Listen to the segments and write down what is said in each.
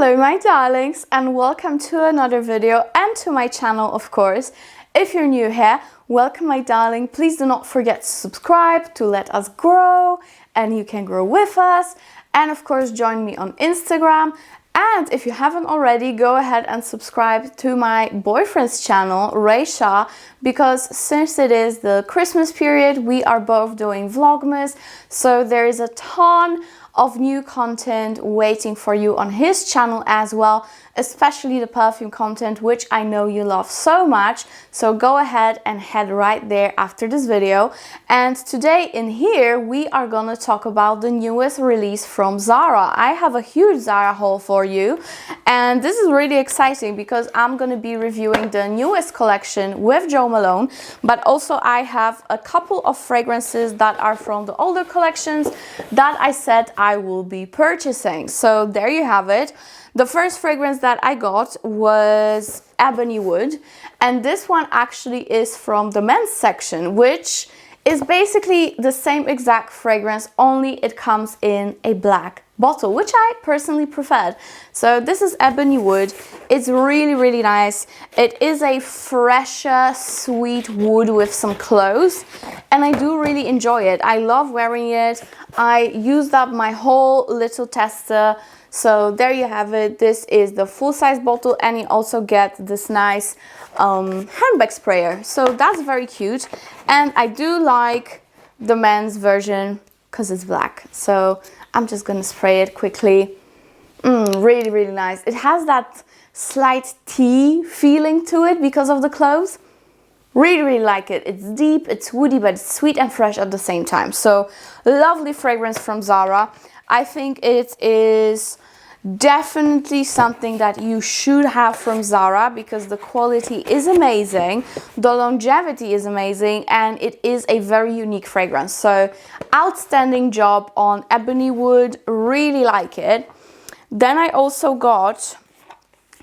Hello my darlings, and welcome to another video and to my channel, of course. If you're new here, welcome my darling. Please do not forget to subscribe to let us grow, and you can grow with us. And of course join me on Instagram. And if you haven't already, go ahead and subscribe to my boyfriend's channel, Shah, because since it is the Christmas period, we are both doing Vlogmas. So there is a ton of new content waiting for you on his channel as well, especially the perfume content, which I know you love so much. So go ahead and head right there after this video. And today in here, we are gonna talk about the newest release from Zara. I have a huge Zara haul for you, and this is really exciting because I'm gonna be reviewing the newest collection with Jo Malone, but also I have a couple of fragrances that are from the older collections that I said I will be purchasing. So there you have it. The first fragrance that I got was Ebony Wood, and this one actually is from the men's section, which is basically the same exact fragrance, only it comes in a black bottle, which I personally preferred. So this is Ebony Wood. It's really nice. It is a fresher, sweet wood with some cloves, and I do really enjoy it. I love wearing it. I used up my whole little tester. So there you have it. This is the full-size bottle, and you also get this nice handbag sprayer. So that's very cute, and I do like the men's version because it's black. So I'm just gonna spray it quickly. Really nice. It has that slight tea feeling to it because of the cloves. Really like it. It's deep, it's woody, but it's sweet and fresh at the same time. So lovely fragrance from Zara. I think it is definitely something that you should have from Zara because the quality is amazing, the longevity is amazing, and it is a very unique fragrance. So outstanding job on Ebony Wood, really like it. Then I also got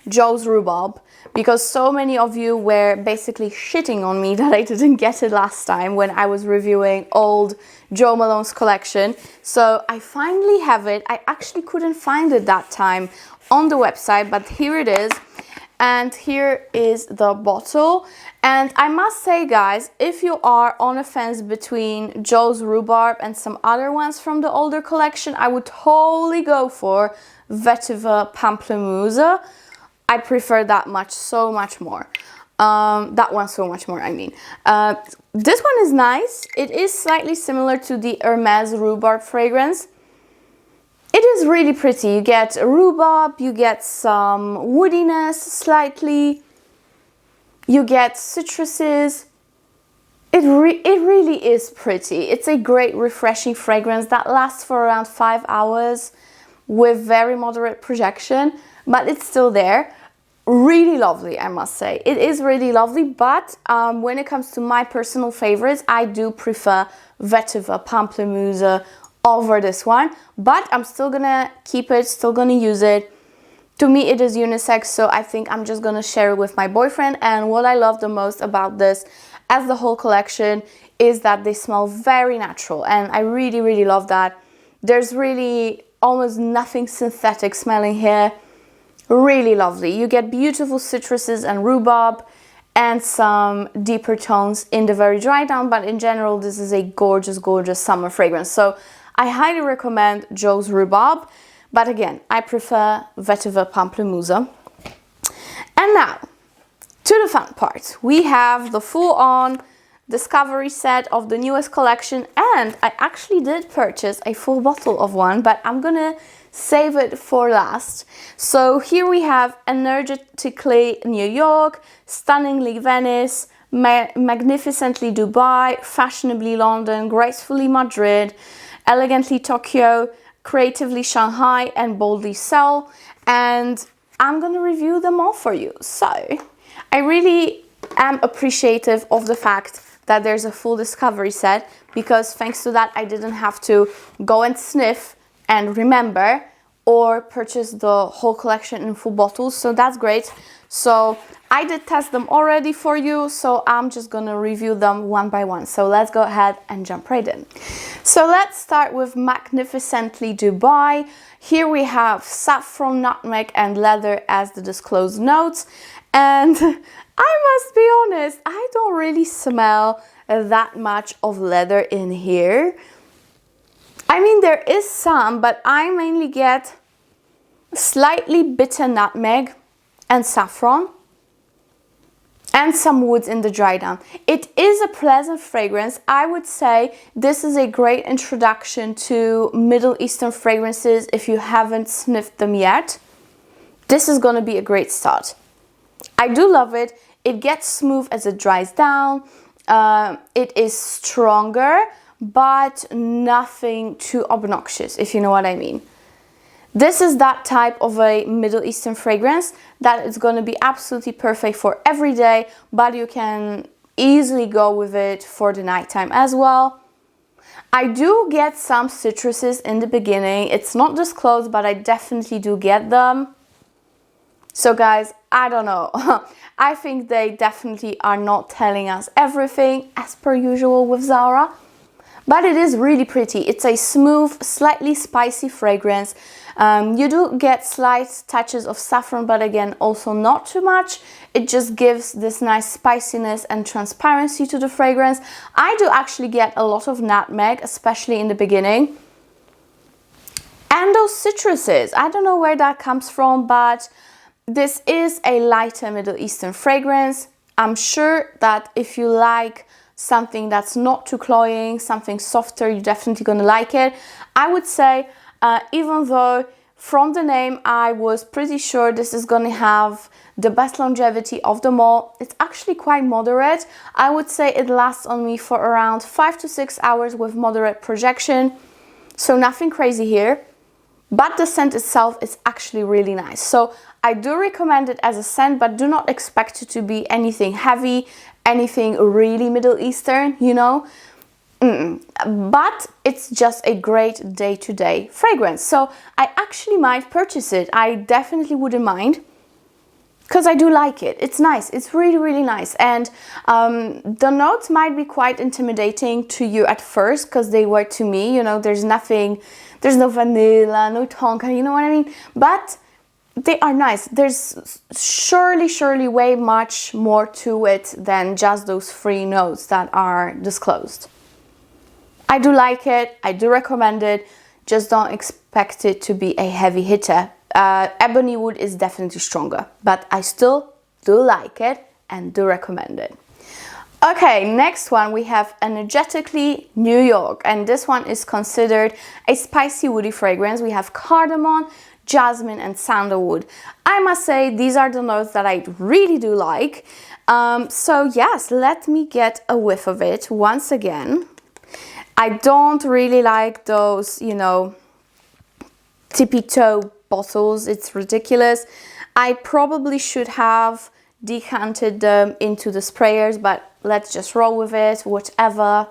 Jo's Rhubarb, because so many of you were basically shitting on me that I didn't get it last time when I was reviewing old Jo Malone's collection. So I finally have it. I actually couldn't find it that time on the website, but here it is. And here is the bottle. And I must say, guys, if you are on a fence between Jo's Rhubarb and some other ones from the older collection, I would totally go for Vetiver Pamplemousse. I prefer that much, so much more. That one so much more, I mean. This one is nice. It is slightly similar to the Hermes Rhubarb fragrance. It is really pretty. You get rhubarb, you get some woodiness slightly, you get citruses. It really is pretty. It's a great refreshing fragrance that lasts for around 5 hours with very moderate projection, but it's still there. Really lovely, I must say. It is really lovely, but when it comes to my personal favorites, I do prefer Vetiver Pamplemousse over this one, but I'm still gonna keep it, still gonna use it. To me, it is unisex, so I think I'm just gonna share it with my boyfriend. And what I love the most about this, as the whole collection, is that they smell very natural, and I really love that. There's really almost nothing synthetic smelling here. Really lovely. You get beautiful citruses and rhubarb and some deeper tones in the very dry down, but in general this is a gorgeous summer fragrance. So I highly recommend Jo's Rhubarb, but again, I prefer Vetiver Pamplemousse. And now to the fun part. We have the full-on discovery set of the newest collection, and I actually did purchase a full bottle of one, but I'm gonna save it for last. So here we have Energetically New York, Stunningly Venice, Magnificently Dubai, Fashionably London, Gracefully Madrid, Elegantly Tokyo, Creatively Shanghai, and Boldly Seoul. And I'm gonna review them all for you. So I really am appreciative of the fact that there's a full discovery set, because thanks to that I didn't have to go and sniff and remember or purchase the whole collection in full bottles, so that's great. So I did test them already for you, so I'm just gonna review them one by one. So let's go ahead and jump right in. So let's start with Magnificently Dubai. Here we have saffron, nutmeg and leather as the disclosed notes, and I must be honest, I don't really smell that much of leather in here. I mean, there is some, but I mainly get slightly bitter nutmeg and saffron and some woods in the dry down. It is a pleasant fragrance. I would say this is a great introduction to Middle Eastern fragrances if you haven't sniffed them yet. This is gonna be a great start. I do love it. It gets smooth as it dries down. It is stronger, but nothing too obnoxious, if you know what I mean. This is that type of a Middle Eastern fragrance that is going to be absolutely perfect for every day, but you can easily go with it for the nighttime as well. I do get some citruses in the beginning. It's not disclosed, but I definitely do get them. So guys, I don't know. I think they definitely are not telling us everything as per usual with Zara. But it is really pretty. It's a smooth, slightly spicy fragrance. You do get slight touches of saffron, but again, also not too much. It just gives this nice spiciness and transparency to the fragrance. I do actually get a lot of nutmeg, especially in the beginning. And those citruses, I don't know where that comes from, but this is a lighter Middle Eastern fragrance. I'm sure that if you like something that's not too cloying, something softer, you're definitely gonna like it. I would say, even though from the name I was pretty sure this is gonna have the best longevity of them all, it's actually quite moderate. I would say it lasts on me for around 5 to 6 hours with moderate projection, so nothing crazy here. But the scent itself is actually really nice. So I do recommend it as a scent, but do not expect it to be anything heavy, anything really Middle Eastern, you know. But it's just a great day-to-day fragrance. So I actually might purchase it. I definitely wouldn't mind, because I do like it. It's nice. It's really, really nice. And the notes might be quite intimidating to you at first, because they were to me, you know, there's no vanilla, no tonka, you know what I mean? But they are nice. There's surely way much more to it than just those 3 notes that are disclosed. I do like it. I do recommend it. Just don't expect it to be a heavy hitter. Ebony Wood is definitely stronger, but I still do like it and do recommend it. Okay, next one we have Energetically New York, and this one is considered a spicy woody fragrance. We have cardamom, jasmine and sandalwood. I must say these are the notes that I really do like. So yes, let me get a whiff of it once again. I don't really like those, you know, tippy-toe bottles. It's ridiculous. I probably should have decanted them into the sprayers, but let's just roll with it, whatever.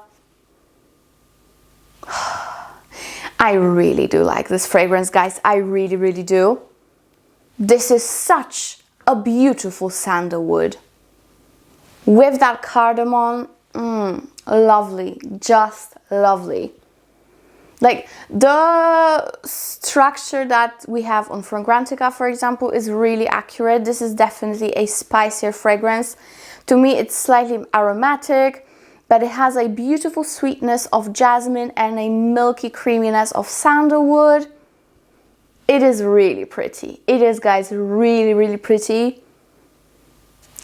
I really do like this fragrance, guys. I really do. This is such a beautiful sandalwood with that cardamom. Lovely, just lovely. Like the structure that we have on Fragrantica, for example, is really accurate. This is definitely a spicier fragrance. To me, it's slightly aromatic, but it has a beautiful sweetness of jasmine and a milky creaminess of sandalwood. It is really pretty. It is, guys, really pretty.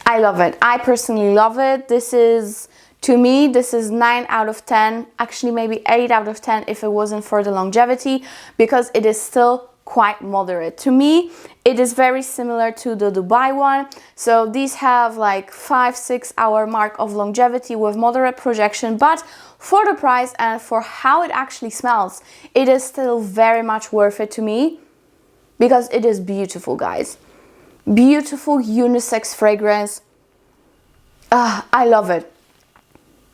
I love it. I personally love it. This is, to me, this is 9 out of 10, actually maybe 8 out of 10 if it wasn't for the longevity, because it is still quite moderate. To me, it is very similar to the Dubai one. So these have like 5-6 hour mark of longevity with moderate projection, but for the price and for how it actually smells, it is still very much worth it to me, because it is beautiful, guys. Beautiful unisex fragrance. I love it.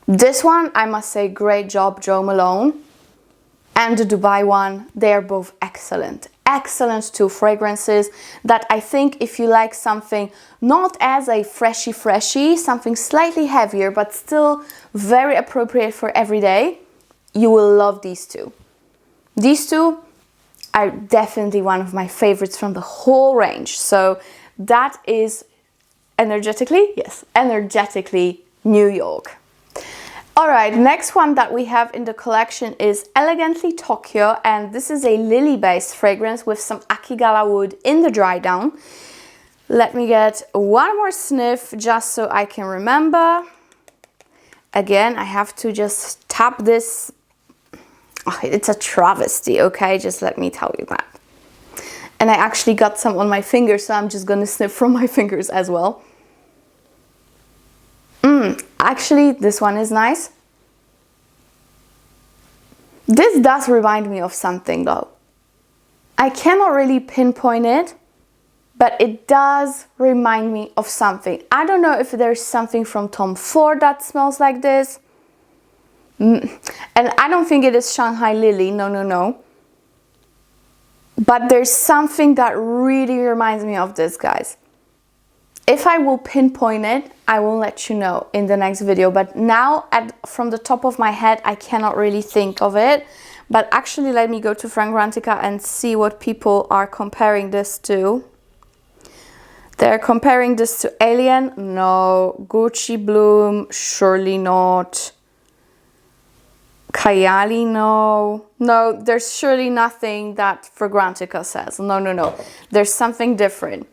This one, I must say, great job, Joe Malone. And the Dubai one, they are both excellent. excellent two fragrances that I think if you like something not as a freshy, something slightly heavier but still very appropriate for every day, you will love these two. These two are definitely one of my favorites from the whole range. So that is Energetically, yes, Energetically New York. Alright, next one that we have in the collection is Elegantly Tokyo, and this is a lily based fragrance with some Akigala wood in the dry down. Let me get one more sniff just so I can remember. Again, I have to just tap this. Oh, it's a travesty, okay? Just let me tell you that. And I actually got some on my fingers, so I'm just gonna sniff from my fingers as well. Actually, this one is nice. This does remind me of something though. I cannot really pinpoint it, but it does remind me of something. I don't know if there's something from Tom Ford that smells like this. And I don't think it is Shanghai Lily, no. But there's something that really reminds me of this, guys. If I will pinpoint it, I will let you know in the next video. But now, from the top of my head, I cannot really think of it. But actually, let me go to Fragrantica and see what people are comparing this to. They're comparing this to Alien. No. Gucci Bloom. Surely not. Kayali, no. No, there's surely nothing that Fragrantica says. No. There's something different.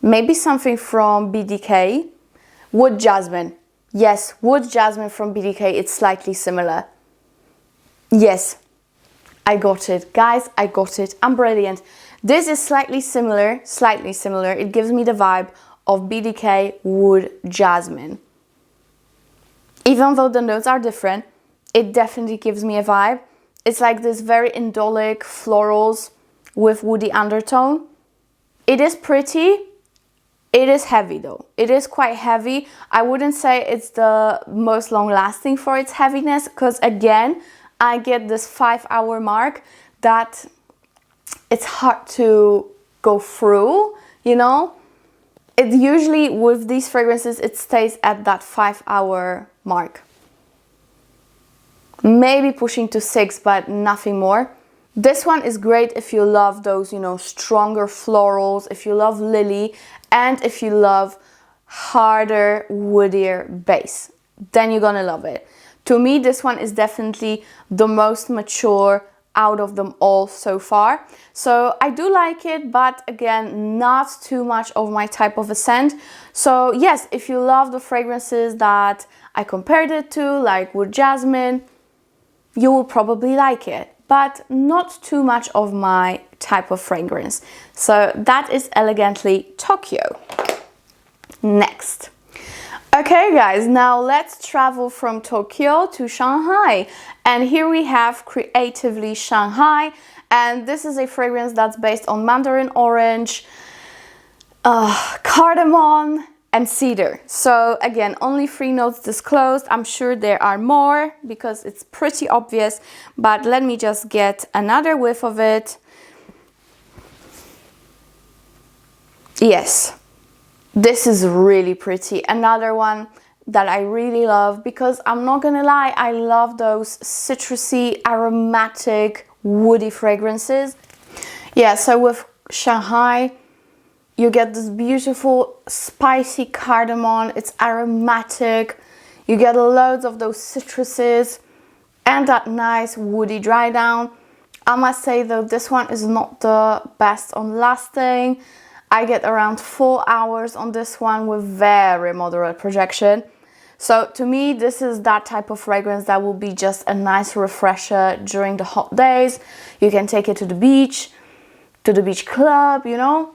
Maybe something from BDK. Wood Jasmine. Yes, Wood Jasmine from BDK. It's slightly similar. Yes, I got it. Guys, I got it. I'm brilliant. This is slightly similar. It gives me the vibe of BDK Wood Jasmine. Even though the notes are different, it definitely gives me a vibe. It's like this very indolic florals with woody undertone. It is pretty. It is heavy though. It is quite heavy. I wouldn't say it's the most long lasting for its heaviness, because again, I get this 5-hour mark that it's hard to go through, you know? It usually, with these fragrances, it stays at that 5-hour mark. Maybe pushing to 6, but nothing more. This one is great if you love those, you know, stronger florals, if you love lily, and if you love harder, woodier base. Then you're gonna love it. To me, this one is definitely the most mature out of them all so far. So I do like it, but again, not too much of my type of a scent. So yes, if you love the fragrances that I compared it to, like Wood Jasmine, you will probably like it, but not too much of my type of fragrance. So that is Elegantly Tokyo. Next. Okay guys, now let's travel from Tokyo to Shanghai. And here we have Creatively Shanghai. And this is a fragrance that's based on mandarin orange, cardamom, and cedar. So again, only 3 notes disclosed. I'm sure there are more because it's pretty obvious, but let me just get another whiff of it. Yes, this is really pretty. Another one that I really love, because I'm not gonna lie, I love those citrusy, aromatic, woody fragrances. Yeah, so with Shanghai, you get this beautiful spicy cardamom. It's aromatic. You get loads of those citruses and that nice woody dry down. I must say though, this one is not the best on lasting. I get around 4 hours on this one with very moderate projection. So to me, this is that type of fragrance that will be just a nice refresher during the hot days. You can take it to the beach club, you know,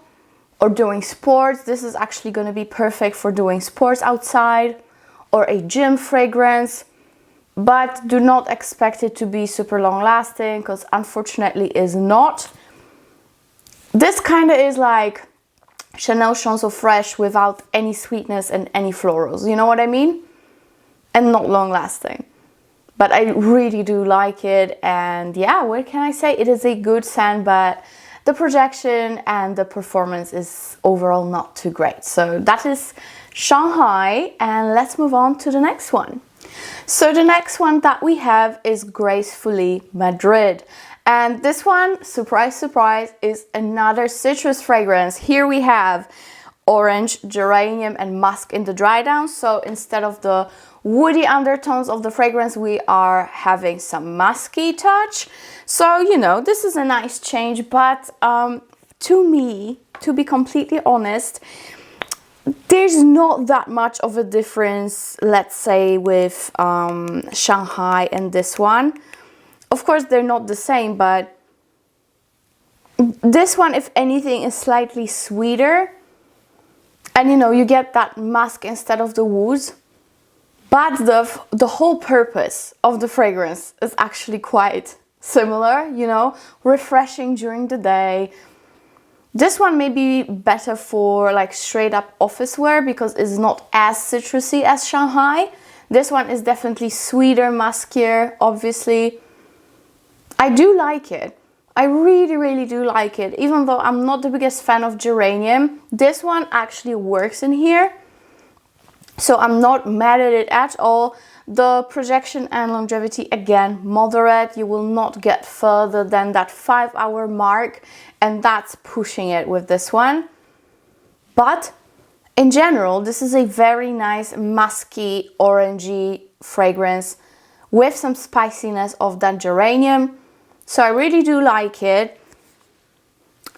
or doing sports. This is actually going to be perfect for doing sports outside, or a gym fragrance. But do not expect it to be super long lasting, because unfortunately is not. This kind of is like Chanel Chanson Fresh without any sweetness and any florals, you know what I mean? And not long lasting. but I really do like it. And yeah, what can I say? It is a good scent, but the projection and the performance is overall not too great. So that is Shanghai, and let's move on to the next one. So the next one that we have is Gracefully Madrid. And this one, surprise, surprise, is another citrus fragrance. Here we have orange, geranium, and musk in the dry down. So instead of the woody undertones of the fragrance, we are having some musky touch. So, you know, this is a nice change, but to me, to be completely honest, there's not that much of a difference, let's say, with Shanghai and this one. Of course, they're not the same, but this one, if anything, is slightly sweeter. And, you know, you get that musk instead of the wood. But the whole purpose of the fragrance is actually quite similar, you know, refreshing during the day. This one may be better for like straight up office wear because it's not as citrusy as Shanghai. This one is definitely sweeter, muskier, obviously. I do like it. I really, really do like it. Even though I'm not the biggest fan of geranium, this one actually works in here. So I'm not mad at it at all. The projection and longevity, again, moderate. You will not get further than that 5-hour mark, and that's pushing it with this one. But in general, this is a very nice musky, orangey fragrance with some spiciness of that geranium. So I really do like it.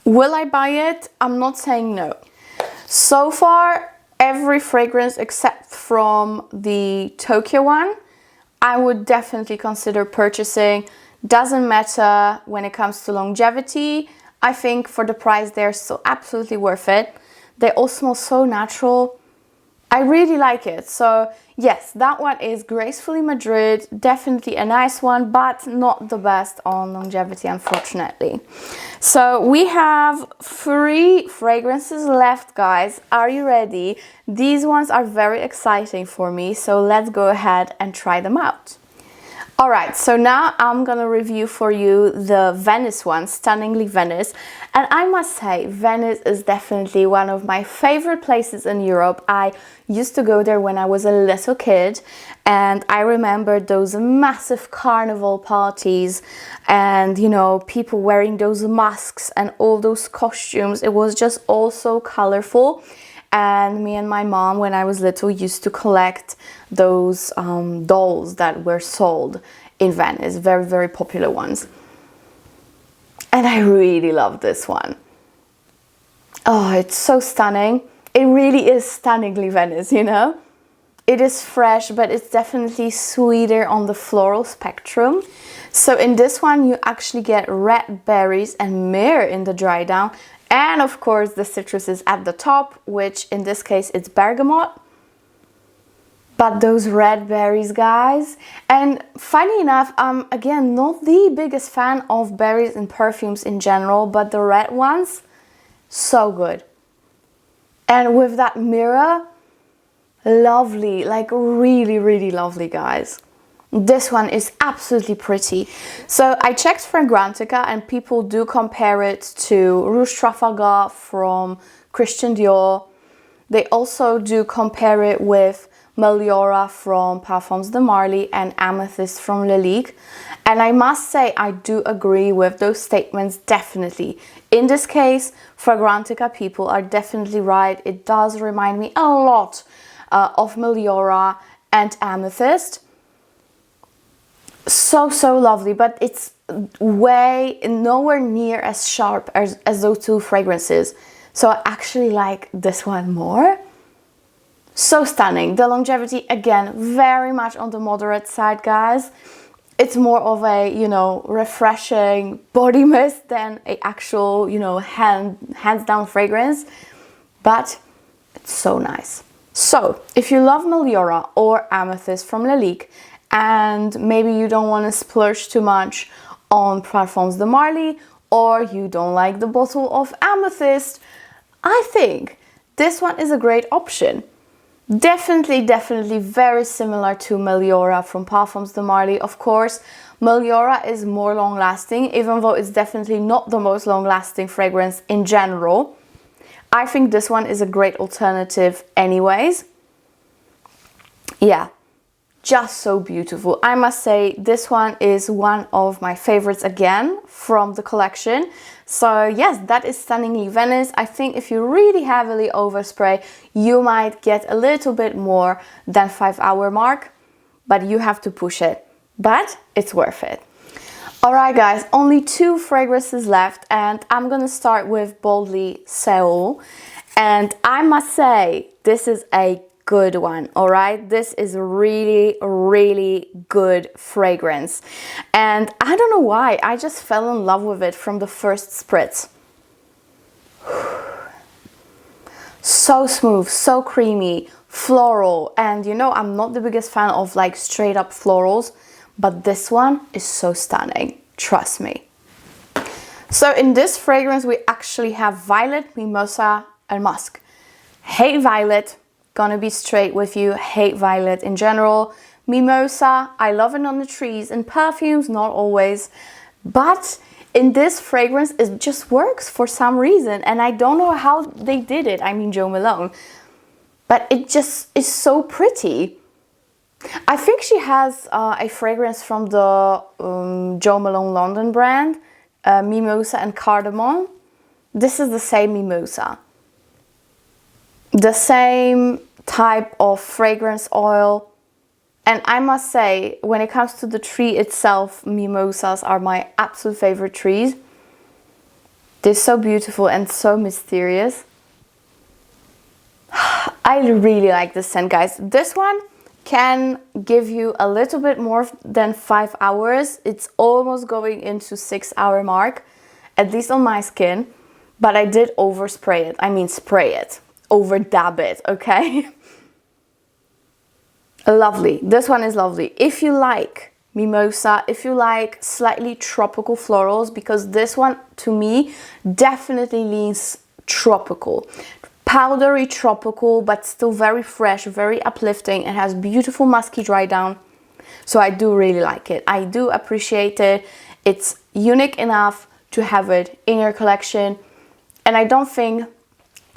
Will I buy it? I'm not saying no. So far, every fragrance except from the Tokyo one, I would definitely consider purchasing. Doesn't matter when it comes to longevity. I think for the price, they're still absolutely worth it. They all smell so natural. I really like it. So yes, that one is Gracefully Madrid. Definitely a nice one, but not the best on longevity, unfortunately. So we have 3 fragrances left, guys. Are you ready? These ones are very exciting for me, so let's go ahead and try them out. Alright, so now I'm gonna review for you the Venice one, Stunningly Venice. And I must say, Venice is definitely one of my favorite places in Europe. I used to go there when I was a little kid, and I remember those massive carnival parties and, you know, people wearing those masks and all those costumes. It was just all so colorful. And me and my mom, when I was little, used to collect those dolls that were sold in Venice, very, very popular ones. And I really love this one. Oh, it's so stunning. It really is stunningly Venice, you know? It is fresh, but it's definitely sweeter on the floral spectrum. So in this one, you actually get red berries and myrrh in the dry down. And of course, the citrus is at the top, which in this case, it's bergamot. But those red berries, guys. And funny enough, I'm again not the biggest fan of berries in perfumes in general, but the red ones, so good. And with that mirror, lovely, like really, really lovely, guys. This one is absolutely pretty. So I checked Fragrantica and people do compare it to Rouge Trafalgar from Christian Dior. They also do compare it with Meliora from Parfums de Marly and Amethyst from LILYSILK. And I must say, I do agree with those statements, definitely. In this case, Fragrantica people are definitely right. It does remind me a lot of Meliora and Amethyst. So lovely, but it's way nowhere near as sharp as those 2 fragrances. So I actually like this one more. So stunning. The longevity, again, very much on the moderate side, guys. It's more of a, you know, refreshing body mist than a actual, you know, hands down fragrance. But it's so nice. So if you love Meliora or Amethyst from LILYSILK, and maybe you don't want to splurge too much on Parfums de Marly, or you don't like the bottle of Amethyst, I think this one is a great option. Definitely very similar to Meliora from Parfums de Marly. Of course, Meliora is more long lasting, even though it's definitely not the most long lasting fragrance in general. I think this one is a great alternative anyways. Yeah, just so beautiful. I must say this one is one of my favorites again from the collection. So yes, that is Stunningly Venice. I think if you really heavily overspray, you might get a little bit more than 5 hour mark, but you have to push it. But it's worth it. Alright guys, only 2 fragrances left and I'm gonna start with Boldly Seoul. And I must say, this is a good one, alright? This is a really good fragrance. And I don't know why, I just fell in love with it from the first spritz. So smooth, so creamy, floral. And you know, I'm not the biggest fan of like straight up florals, but this one is so stunning, trust me. So in this fragrance, we actually have violet, mimosa, and musk. Hate violet, gonna be straight with you, hate violet in general. Mimosa, I love it on the trees, and perfumes, not always. But in this fragrance, it just works for some reason, and I don't know how they did it. I mean, Jo Malone. But it just is so pretty. I think she has a fragrance from the Jo Malone London brand, Mimosa and Cardamom. This is the same Mimosa. The same type of fragrance oil. And I must say, when it comes to the tree itself, mimosas are my absolute favorite trees. They're so beautiful and so mysterious. I really like this scent, guys. This one can give you a little bit more than 5 hours. It's almost going into 6 hour mark, at least on my skin. But I did overspray it. I mean, spray it. Over dab it, okay? Lovely. This one is lovely. If you like mimosa, if you like slightly tropical florals, because this one to me definitely leans tropical. Powdery tropical, but still very fresh, very uplifting. It has beautiful musky dry down. So I do really like it. I do appreciate it. It's unique enough to have it in your collection. And I don't think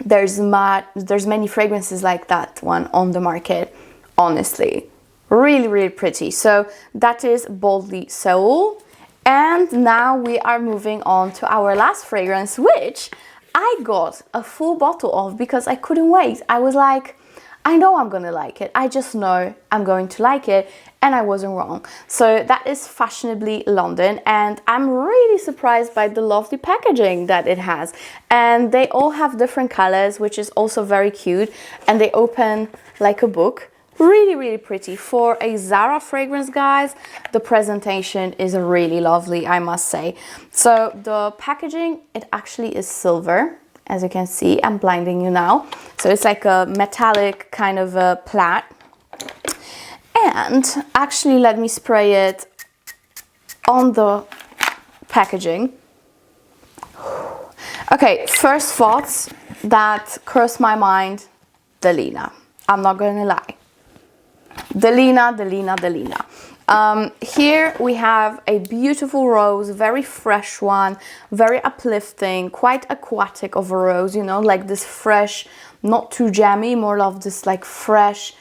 there's many fragrances like that one on the market, honestly. Really pretty. So that is Boldly Seoul. And now we are moving on to our last fragrance, which I got a full bottle of because I couldn't wait. I was like, I know I'm gonna like it. I just know I'm going to like it, and I wasn't wrong. So that is Fashionably London, and I'm really surprised by the lovely packaging that it has. And they all have different colors, which is also very cute, and they open like a book. Really pretty. For a Zara fragrance, guys, the presentation is really lovely, I must say. So the packaging, it actually is silver. As you can see, I'm blinding you now. So it's like a metallic kind of a plat. And actually, let me spray it on the packaging. Okay, first thoughts that crossed my mind, Delina. I'm not gonna lie. Delina. Here we have a beautiful rose, very fresh one, very uplifting, quite aquatic of a rose, you know, like this fresh, not too jammy, more of this like fresh,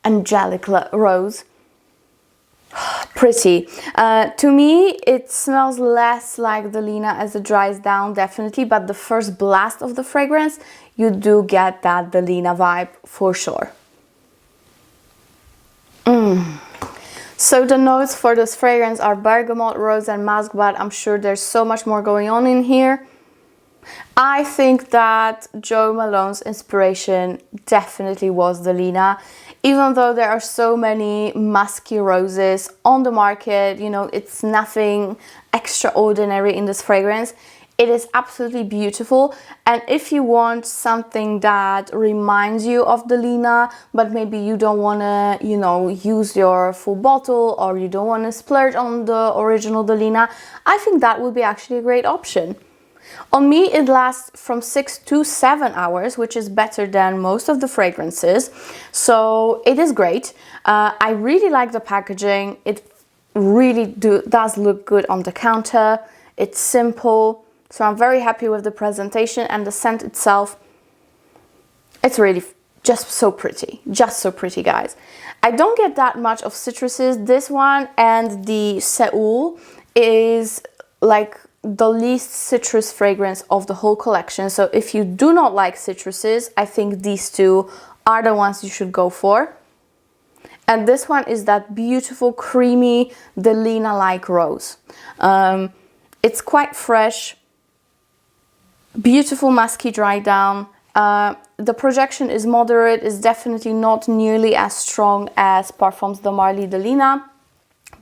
angelic rose. Pretty. To me, it smells less like Delina as it dries down, definitely, but the first blast of the fragrance, you do get that Delina vibe for sure. So the notes for this fragrance are bergamot, rose and musk, but I'm sure there's so much more going on in here. I think that Jo Malone's inspiration definitely was Delina. Even though there are so many musky roses on the market, you know, it's nothing extraordinary in this fragrance. It is absolutely beautiful, and if you want something that reminds you of Delina, but maybe you don't want to, you know, use your full bottle, or you don't want to splurge on the original Delina, I think that would be actually a great option. On me, it lasts from 6 to 7 hours, which is better than most of the fragrances. So it is great. I really like the packaging. It really does look good on the counter. It's simple. So I'm very happy with the presentation, and the scent itself. It's really just so pretty. Just so pretty, guys. I don't get that much of citruses. This one and the Seoul is like the least citrus fragrance of the whole collection. So if you do not like citruses, I think these two are the ones you should go for. And this one is that beautiful, creamy, Delina-like rose. It's quite fresh, beautiful musky dry down. The projection is moderate, is definitely not nearly as strong as Parfums de Marly Delina,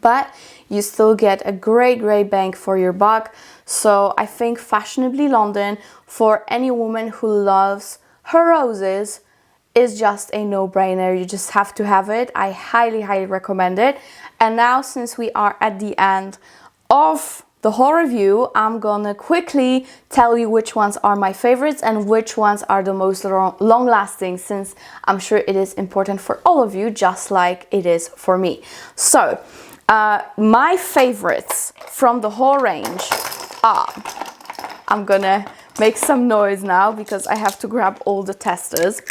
but you still get a great bang for your buck. So I think Fashionably London, for any woman who loves her roses, is just a no-brainer. You just have to have it. I highly recommend it. And now, since we are at the end of the whole review, I'm gonna quickly tell you which ones are my favorites and which ones are the most long-lasting, since I'm sure it is important for all of you, just like it is for me. So, my favorites from the whole range are, I'm gonna make some noise now because I have to grab all the testers.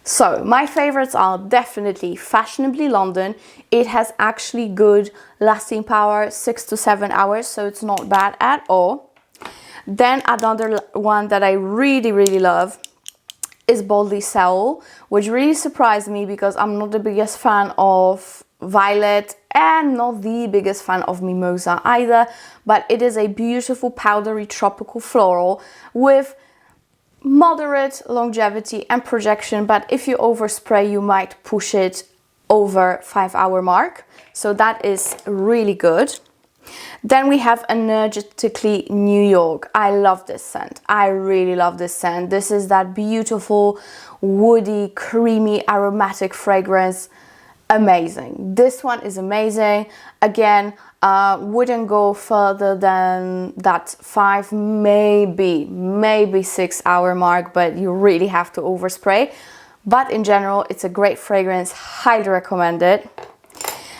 So my favorites are definitely Fashionably London. It has actually good lasting power, 6 to 7 hours, so it's not bad at all. Then another one that I really love is Boldly Seoul, which really surprised me because I'm not the biggest fan of violet and not the biggest fan of mimosa either, but it is a beautiful powdery tropical floral with moderate longevity and projection, but if you overspray you might push it over 5-hour mark, so that is really good. Then we have Energetically New York. I love this scent. I really love this scent. This is that beautiful woody, creamy, aromatic fragrance. Amazing. This one is amazing. Again, wouldn't go further than that 5, maybe 6-hour mark, but you really have to overspray. But in general, it's a great fragrance. Highly recommend it.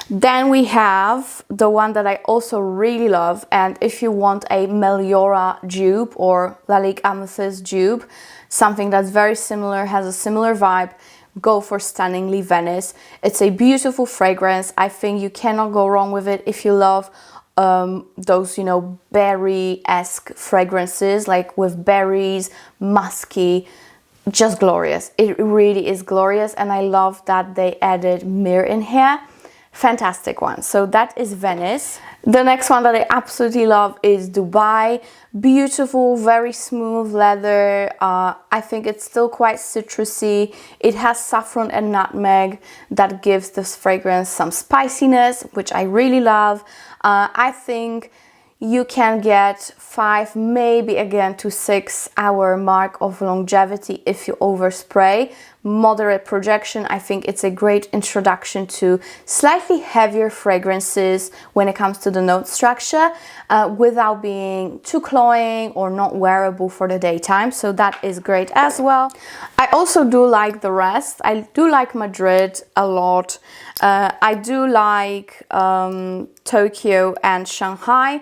Then we have the one that I also really love, and if you want a Meliora dupe or Lalique Amethyst dupe, something that's very similar, has a similar vibe, go for Stunningly Venice. It's a beautiful fragrance. I think you cannot go wrong with it if you love those, you know, berry-esque fragrances, like with berries, musky, just glorious. It really is glorious, and I love that they added myrrh in here. Fantastic one. So that is Venice. The next one that I absolutely love is Dubai. Beautiful, very smooth leather. I think it's still quite citrusy. It has saffron and nutmeg that gives this fragrance some spiciness, which I really love. I think you can get 5, maybe again to 6-hour mark of longevity if you overspray. Moderate projection. I think it's a great introduction to slightly heavier fragrances when it comes to the note structure, without being too cloying or not wearable for the daytime. So that is great as well. I also do like the rest. I do like Madrid a lot. I do like Tokyo and Shanghai,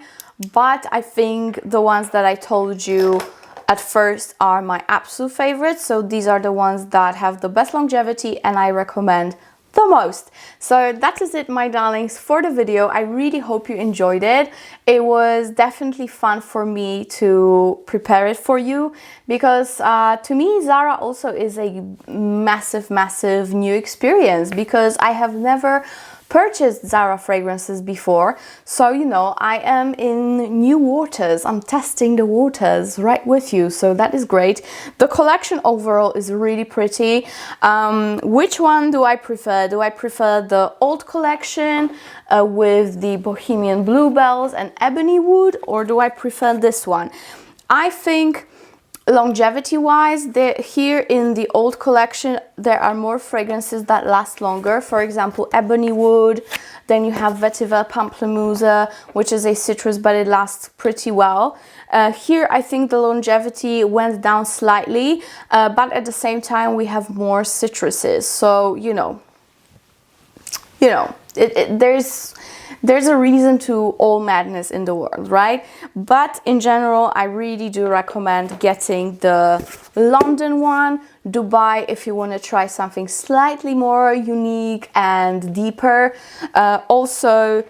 but I think the ones that I told you at first are my absolute favorites. So these are the ones that have the best longevity and I recommend the most. So that is it, my darlings, for the video. I really hope you enjoyed it. It was definitely fun for me to prepare it for you because to me Zara also is a massive new experience because I have never purchased Zara fragrances before, so you know, I am in new waters. I'm testing the waters right with you, so that is great. The collection overall is really pretty. Which one do I prefer? Do I prefer the old collection with the Bohemian Bluebells and Ebony Wood, or do I prefer this one? I think Longevity wise, here in the old collection there are more fragrances that last longer. For example, Ebony Wood, then you have Vetiver Pamplemousse, which is a citrus but it lasts pretty well. Here I think the longevity went down slightly, but at the same time we have more citruses, so you know, there's a reason to all madness in the world, right? But in general, I really do recommend getting the London one. Dubai, if you want to try something slightly more unique and deeper. Also,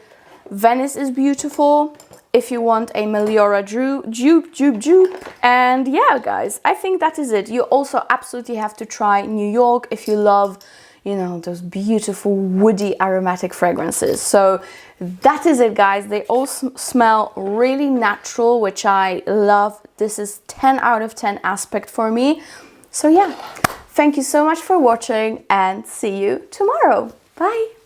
Venice is beautiful if you want a Meliora dupe. And yeah, guys, I think that is it. You also absolutely have to try New York if you love, you know, those beautiful woody aromatic fragrances. So that is it, guys. They all smell really natural, which I love. This is 10 out of 10 aspect for me. So yeah, thank you so much for watching and see you tomorrow. Bye.